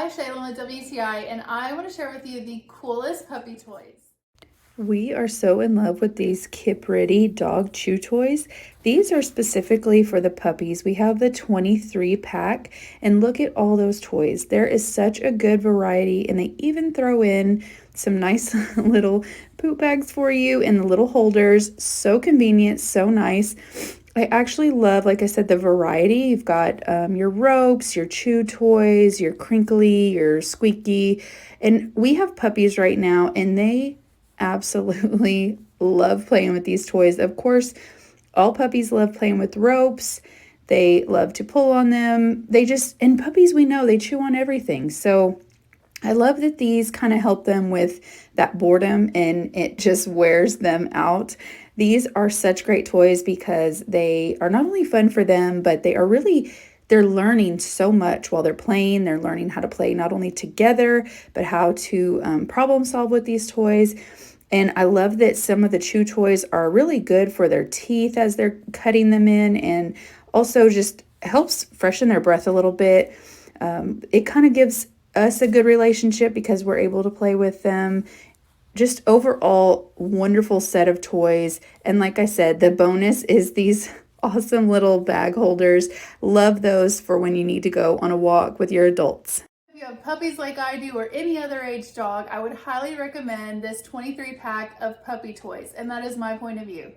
Hi, Shayla with WTI, and I want to share with you the coolest puppy toys. We are so in love with these KIPRITII dog chew toys. These are specifically for the puppies. We have the 23 pack, and look at all those toys. There is such a good variety, and they even throw in some nice little poop bags for you and the little holders. So convenient, so nice. I actually love, like I said, the variety. You've got your ropes, your chew toys, your crinkly, your squeaky, and we have puppies right now, and they absolutely love playing with these toys. Of course, all puppies love playing with ropes. They love to pull on them. And puppies, we know they chew on everything. So I love that these kind of help them with that boredom and it just wears them out. These are such great toys because they are not only fun for them, but they're learning so much while they're playing. They're learning how to play not only together, but how to problem solve with these toys. And I love that some of the chew toys are really good for their teeth as they're cutting them in, and also just helps freshen their breath a little bit. It kind of gives us a good relationship because we're able to play with them. Just overall, wonderful set of toys. And like I said, the bonus is these awesome little bag holders. Love those for when you need to go on a walk with your adults. If you have puppies like I do or any other age dog, I would highly recommend this 23 pack of puppy toys, and that is my point of view.